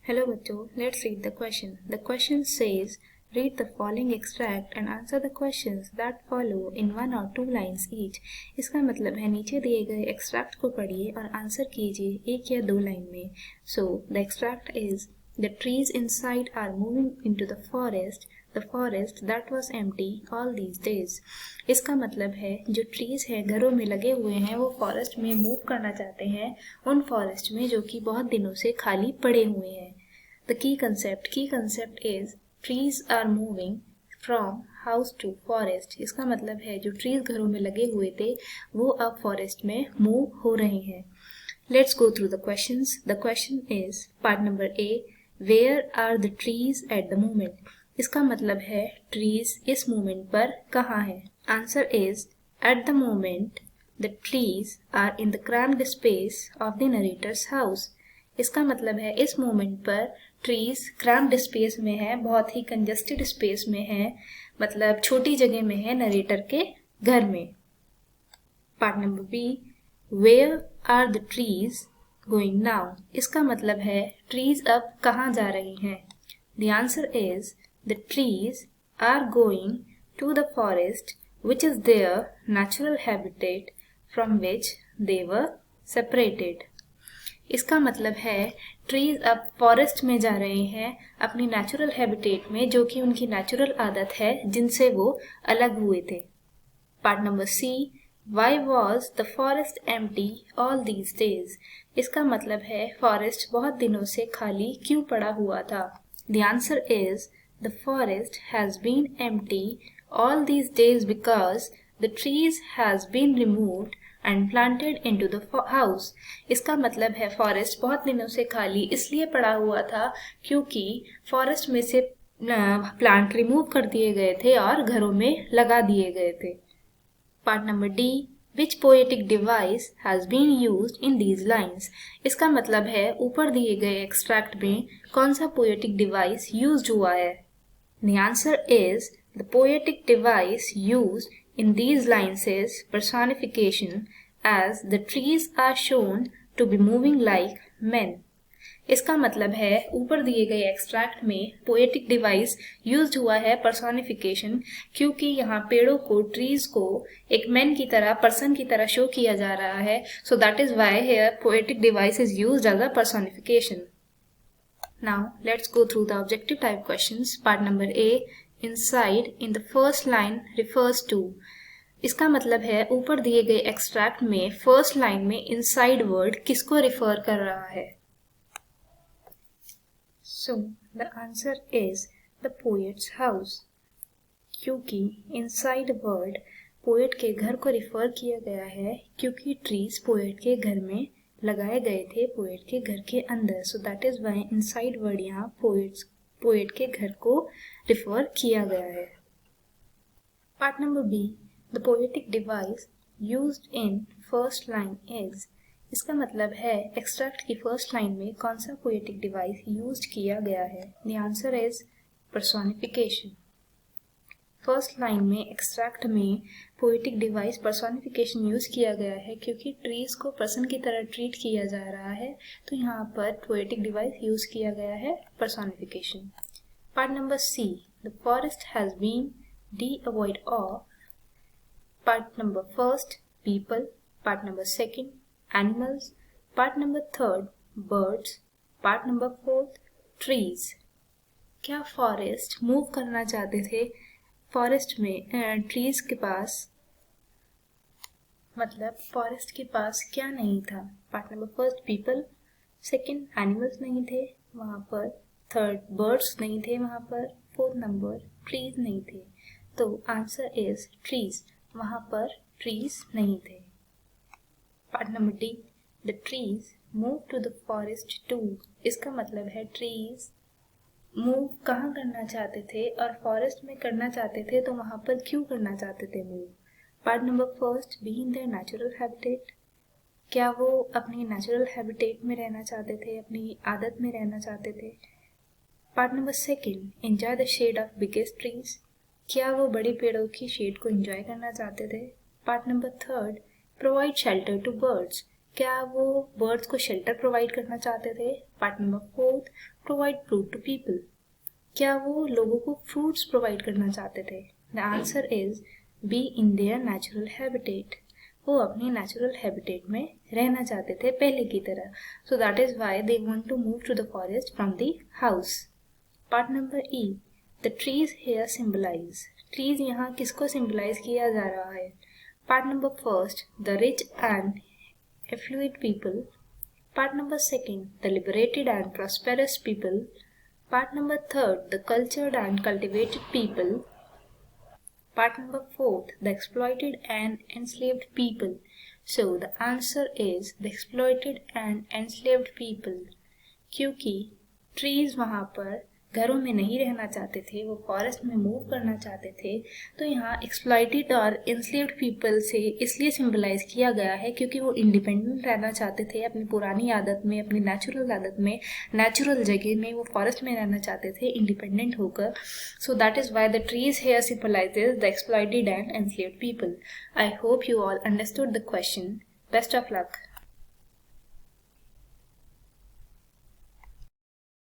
Hello बच्चों, let's read the question. The question says, read the following extract and answer the questions that follow in 1 or 2 lines each. इसका मतलब है नीचे दिए गए extract को पढ़िए और आंसर कीजिए एक या दो लाइन में. So the extract is, the trees inside are moving into the forest that was empty all these days. इसका मतलब है जो ट्रीज है घरों में लगे हुए हैं वो फॉरेस्ट में मूव करना चाहते हैं उन फॉरेस्ट में जो कि बहुत दिनों से खाली पड़े हुए हैं. The key concept is trees are moving from house to forest. इसका मतलब है जो ट्रीज घरों में लगे हुए थे वो अब फॉरेस्ट में मूव हो रहे हैं. Let's go through the questions. The question is part number A. Where are the trees at the moment? इसका मतलब है ट्रीज इस मोमेंट पर कहाँ है. Answer is at the moment the trees are in the cramped space of the narrator's house. इसका मतलब है इस मोमेंट पर ट्रीज क्रैम्प्ड स्पेस में है, बहुत ही कंजस्टेड स्पेस में है, मतलब छोटी जगह में है नरेटर के घर में. Part number B. Where are the trees going now? इसका मतलब है ट्रीज अब कहाँ जा रही हैं. The answer is the trees are going to the forest which is their natural habitat from which they were separated. इसका मतलब है ट्रीज अब फॉरेस्ट में जा रहे हैं अपनी नेचुरल हैबिटेट में जो कि उनकी नेचुरल आदत है जिनसे वो अलग हुए थे. Part number C. Why was the forest empty all these days? इसका मतलब है फॉरेस्ट बहुत दिनों से खाली क्यों पड़ा हुआ था. The answer is the forest has been empty all these days because the trees has been removed and planted into the house. इसका मतलब है फॉरेस्ट बहुत दिनों से खाली इसलिए पड़ा हुआ था क्योंकि फॉरेस्ट में से प्लांट रिमूव कर दिए गए थे और घरों में लगा दिए गए थे. Part number D. Which poetic device has been used in these lines? इसका मतलब है ऊपर दिए गए एक्सट्रैक्ट में कौन सा पोएटिक डिवाइस यूज्ड हुआ है. The answer is the poetic device used in these lines is personification, as the trees are shown to be moving like men. इसका मतलब है ऊपर दिए गए एक्सट्रैक्ट में पोएटिक डिवाइस यूज्ड हुआ है पर्सोनिफिकेशन क्योंकि यहाँ पेड़ों को ट्रीज को एक मैन की तरह पर्सन की तरह शो किया जा रहा है. So that is why here poetic device is used as a personification. Now let's go through the objective type questions. Part number A. Inside in the first line refers to. इसका मतलब है ऊपर दिए गए एक्सट्रैक्ट में first line में inside word किसको refer कर रहा है. So the answer is the poets house क्योंकि इनसाइड वर्ड पोएट के घर को रिफर किया गया है क्योंकि ट्रीज पोएट के घर में लगाए गए थे पोएट के घर के अंदर. So that is why inside word यहाँ पोएट के घर को रिफर किया गया है. Part number B. The poetic device used in first line is. इसका मतलब है एक्सट्रैक्ट की फर्स्ट लाइन में कौन सा पोएटिक डिवाइस यूज्ड किया गया है. The answer is personification. First line में एक्सट्रैक्ट में पोएटिक डिवाइस पर्सोनिफिकेशन यूज किया गया है क्योंकि ट्रीज को पर्सन की तरह ट्रीट किया जा रहा है तो यहाँ पर पोएटिक डिवाइस यूज किया गया है personification. Part number C. The forest has been devoid of. Part number first people. Part number second animals. Part number third birds. Part number fourth trees. क्या फॉरेस्ट मूव करना चाहते थे forest में trees के पास, मतलब फॉरेस्ट के पास क्या नहीं था. Part number first people, second animals नहीं थे वहाँ पर, थर्ड बर्ड्स नहीं थे वहाँ पर, फोर्थ नंबर ट्रीज नहीं थे. तो आंसर इज ट्रीज. वहाँ पर ट्रीज नहीं थे. Part number D. The trees move to the forest too. इसका मतलब है ट्रीज मूव कहाँ करना चाहते थे और फॉरेस्ट में करना चाहते थे तो वहाँ पर क्यों करना चाहते थे move. Part number first be in their natural habitat. क्या वो अपनी नेचुरल हैबिटेट में रहना चाहते थे, अपनी आदत में रहना चाहते थे. Part number second enjoy the shade of biggest trees. क्या वो बड़े पेड़ों की शेड को एंजॉय करना चाहते थे. Part number third provide shelter to birds. क्या वो बर्ड्स को शेल्टर प्रोवाइड करना चाहते थे. Part number fourth provide fruit to people? क्या वो लोगों को फ्रूट्स प्रोवाइड करना चाहते थे? The answer is be in their natural habitat. वो अपनी नेचुरल हैबिटेट में रहना चाहते थे पहले की तरह. So that is why they want to move to the forest from the house. Part number E, the trees here symbolise. Trees यहाँ किसको सिंबलाइज किया जा रहा है? Part number first, the rich and affluent people. Part number second, the liberated and prosperous people. Part number third, the cultured and cultivated people. Part number fourth, the exploited and enslaved people. So the answer is the exploited and enslaved people. क्योंकि trees वहाँ पर घरों में नहीं रहना चाहते थे, वो फॉरेस्ट में मूव करना चाहते थे. तो यहाँ एक्सप्लॉइटेड और इंस्लेव्ड पीपल से इसलिए सिंबलाइज किया गया है क्योंकि वो इंडिपेंडेंट रहना चाहते थे अपनी पुरानी आदत में, अपनी नेचुरल आदत में, नेचुरल जगह में वो फॉरेस्ट में रहना चाहते थे इंडिपेंडेंट होकर. So that is why the trees here symbolises the exploited and enslaved people. I hope you all understood the question. Best of luck.